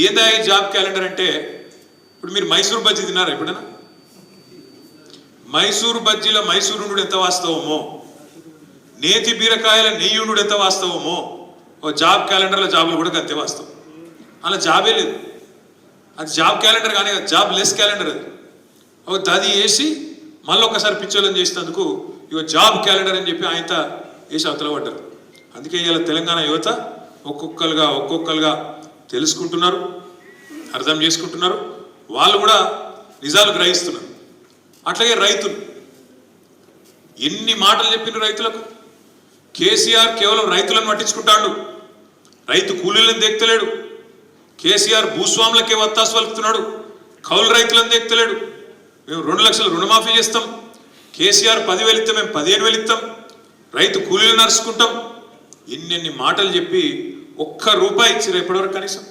ఏదా job calendar అంటే ఇప్పుడు మీరు మైసూర్ బజ్జీ తిన్నారా ఎప్పుడైనా? మైసూర్ బజ్జీల మైసూరు నుండి ఎంత వాస్తవమో, నేతి బీరకాయల నెయ్యి నుండి ఎంత వాస్తవమో, ఓ జాబ్ క్యాలెండర్లో జాబులు కూడా అంతే వాస్తవం. అలా జాబే లేదు, అది జాబ్ క్యాలెండర్ కానీ జాబ్ లెస్ క్యాలెండర్. అది అది వేసి మళ్ళీ ఒకసారి పిచ్చోళ్ళని చేసినందుకు ఇక జాబ్ క్యాలెండర్ అని చెప్పి ఆయన వేసి అవతల పడ్డారు. అందుకే ఇవాళ తెలంగాణ యువత ఒక్కొక్కరుగా తెలుసుకుంటున్నారు, అర్థం చేసుకుంటున్నారు, వాళ్ళు కూడా నిజాలు గ్రహిస్తున్నారు. అట్లాగే రైతులు ఎన్ని మాటలు చెప్పిన రైతులకు. కేసీఆర్ కేవలం రైతులను పట్టించుకుంటాడు, రైతు కూలీలను దేక్తలేడు. కేసీఆర్ భూస్వాములకే వత్తాసు పలుకుతున్నాడు, కౌలు రైతులను దేక్తలేడు. మేము 2 లక్షల రుణమాఫీ చేస్తాం, కేసీఆర్ 10,000 ఇస్తాం, మేము 15,000 ఇస్తాం, రైతు కూలీలు నడుచుకుంటాం. ఇన్ని మాటలు చెప్పి ఒక్క రూపాయి ఇచ్చిరు ఎప్పటివరకు? కనీసం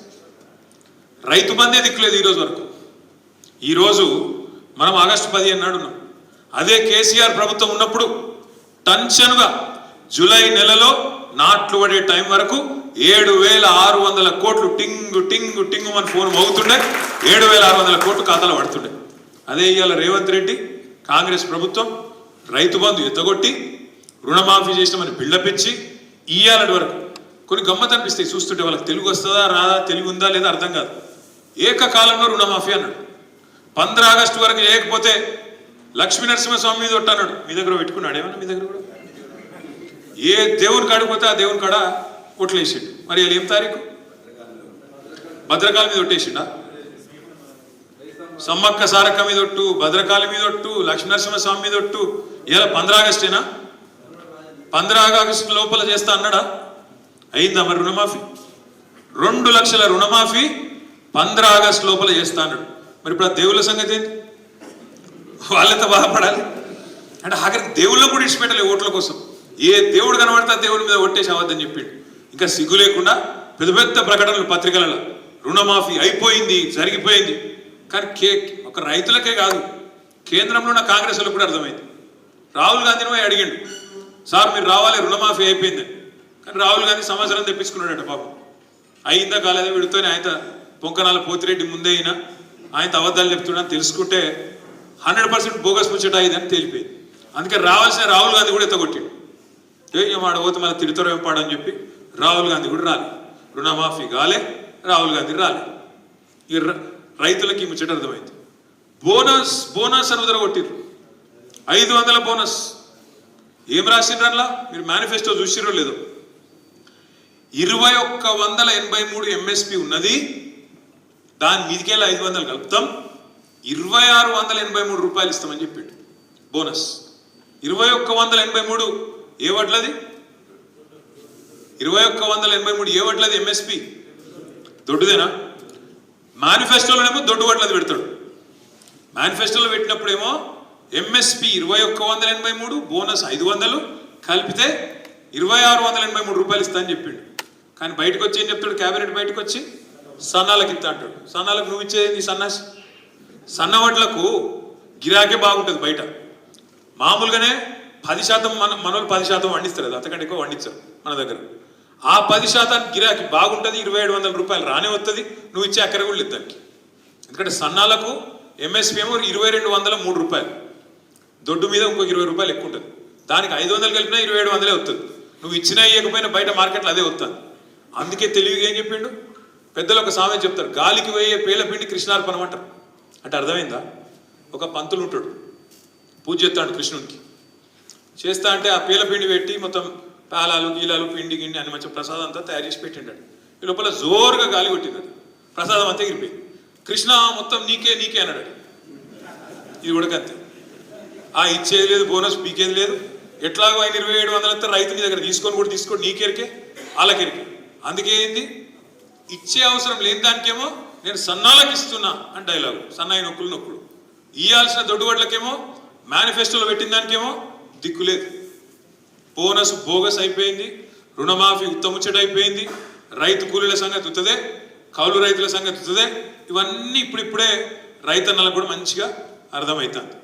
రైతు బందే దిక్కులేదు ఈరోజు వరకు. ఈరోజు మనం ఆగస్టు 15 నాడు ఉన్నాం. అదే కేసీఆర్ ప్రభుత్వం ఉన్నప్పుడు టెన్షన్గా జూలై నెలలో నాట్లు పడే టైం వరకు 7,600 కోట్లు టింగు టింగు టింగు మన ఫోన్ మోగుతుండే, 7,600 కోట్లు ఖాతాలో పడుతుండే. అదే ఇవాళ రేవంత్ రెడ్డి కాంగ్రెస్ ప్రభుత్వం రైతు బంధు ఎత్తగొట్టి రుణమాఫీ చేసినామని బిల్డప్ ఇచ్చి ఇయ్యాలటి వరకు కొన్ని గమ్మత్ అనిపిస్తాయి చూస్తుంటే. వాళ్ళకి తెలుగు వస్తుందా రాదా, తెలుగు ఉందా లేదా అర్థం కాదు. ఏకకాలంలో రుణమాఫీ అన్నాడు. 15 ఆగస్టు వరకు చేయకపోతే లక్ష్మీనరసింహస్వామి మీద ఒట్టన్నాడు. మీ దగ్గర పెట్టుకున్నాడు ఏమన్నా? మీ దగ్గర కూడా ఏ దేవుని కాడిపోతే ఆ దేవుని కాడ ఒట్లేసిండు. మరి వీళ్ళు ఏం తారీఖు? భద్రకాళి మీద ఒట్టేసిండా? సమ్మక్క సారక్క మీద ఒట్టు, భద్రకాళి మీద ఒట్టు, లక్ష్మీనరసింహస్వామి మీద ఒట్టు. ఇలా 15 ఆగస్టేనా? 15 ఆగస్టు లోపల చేస్తా అన్నాడా? అయిందా మరి రుణమాఫీ? 2 లక్షల రుణమాఫీ 15 ఆగస్టు లోపల చేస్తా అన్నాడు. మరి ఇప్పుడు ఆ దేవుళ్ళ సంగతి ఏంటి? వాళ్ళెంత బాధపడాలి అంటే ఆఖరికి దేవుళ్ళ కూడా ఇచ్చిపెట్టలే ఓట్ల కోసం. ఏ దేవుడు కనబడితే ఆ దేవుడి మీద ఒట్టేసి అవద్దని చెప్పిండు. ఇంకా సిగ్గు లేకుండా పెద్ద పెద్ద ప్రకటనలు పత్రికలలో రుణమాఫీ అయిపోయింది, జరిగిపోయింది. కానీ ఒక రైతులకే కాదు, కేంద్రంలో ఉన్న కాంగ్రెస్ వాళ్ళకు కూడా అర్థమైంది. రాహుల్ గాంధీని పోయి అడిగిండు, సార్ మీరు రావాలి రుణమాఫీ అయిపోయిందని. కానీ రాహుల్ గాంధీ సంవత్సరం తెప్పించుకున్నాడట పాపం. అయిందా కాలేదా వీడితోనే ఆయన పొంకనాల పోతిరెడ్డి ముందే అయినా ఆయన అబద్ధాలు చెప్తున్నాడని తెలుసుకుంటే 100% బోగస్ ముచ్చట అయిందని తేలిపోయింది. అందుకే రావాల్సిన రాహుల్ గాంధీ కూడా ఎత్తగొట్టిండు. మాట పోతే మళ్ళీ తిడతారో ఏం పాడని చెప్పి రాహుల్ గాంధీ కూడా రాలే, రుణమాఫీ కాలే, రాహుల్ గాంధీ రాలే. ఇక రైతులకి ముచ్చట అర్థమైంది. బోనస్ అని ఉదరగొట్టిర్రు, 500 బోనస్. ఏం రాసిండ్రు అందులో? మీరు మేనిఫెస్టో చూసిరో లేదో? 2,183 ఎంఎస్పి ఉన్నది, దాని మీదికెళ్ళి 500 కలుపుతాం, 2,683 రూపాయలు ఇస్తామని చెప్పిండు బోనస్. 2,183 ఏ వడ్లది? 2,183 ఏ వడ్లది? ఎంఎస్పి దొడ్డుదేనా? మేనిఫెస్టోలోనేమో దొడ్డు వడ్లది పెడతాడు. మేనిఫెస్టోలో పెట్టినప్పుడేమో ఎంఎస్పి 2,183, బోనస్ 500 కలిపితే 2,683 రూపాయలు ఇస్తా అని చెప్పిండు. కానీ బయటకు వచ్చి ఏం చెప్తాడు? క్యాబినెట్ బయటకు వచ్చి సన్నాలకు ఇస్తా అంటాడు. సన్నాలకు నువ్వు ఇచ్చేది సన్నాసి. సన్న వడ్లకు గిరాకే బాగుంటుంది బయట. మామూలుగానే 10% మనోళ్ళు 10% వండిస్తారు, అది అంతకంటే ఎక్కువ వండించారు మన దగ్గర. ఆ 10% గిరాకీ బాగుంటుంది, 2,700 రూపాయలు రానే వస్తుంది. నువ్వు ఇచ్చే అక్కర కూడా లేదు దానికి. ఎందుకంటే సన్నాలకు ఎంఎస్పీ ఏమో 2,203 రూపాయలు, దొడ్డు మీద ఇంకో 20 రూపాయలు ఎక్కువ ఉంటుంది. దానికి 500 కలిపినా 2,700 వస్తుంది. నువ్వు ఇచ్చినా ఇవ్వకపోయినా బయట మార్కెట్లో అదే వస్తుంది. అందుకే తెలివిగా ఏం చెప్పిండు పెద్దలు? ఒక సామెత చెప్తారు, గాలికి వేయే పేలపిండి కృష్ణార్పణం అంటారు. అంటే అర్థమైందా? ఒక పంతులు ఉంటాడు, పూజ చేస్తాడు కృష్ణుడికి. చేస్తా అంటే ఆ పేలపిండి పెట్టి మొత్తం పాలాలు గీలాలు పిండి గిండి అని మంచి ప్రసాదం అంతా తయారు చేసి పెట్టిండాడు. ఈ లోపల జోరుగా గాలి కొట్టింది, ప్రసాదం అంతా ఎగిరిపోయింది. కృష్ణ మొత్తం నీకే నీకే అన్నాడు. ఇది కూడా అంతే, ఆ ఇచ్చేది లేదు, బోనస్ పీకేది లేదు. ఎట్లాగో ఆయన 2,700 రైతు నీ దగ్గర తీసుకోండి నీకెరికే వాళ్ళకెరికే. అందుకే ఏంది ఇచ్చే అవసరం లేని దానికేమో నేను సన్నాలకు ఇస్తున్నా అని డైలాగు, సన్నాయి నొక్కులు. ఇయ్యాల్సిన దొడ్డువడ్లకేమో మేనిఫెస్టోలో పెట్టిన దానికేమో దిక్కులేదు. బోనస్ బోగస్ అయిపోయింది, రుణమాఫీ ఉత్తముచ్చట అయిపోయింది, రైతు కూలీల సంగతి ఉత్తదే, కౌలు రైతుల సంగతి ఉత్తదే. ఇవన్నీ ఇప్పుడిప్పుడే రైతన్నలకు కూడా మంచిగా అర్థమవుతుంది.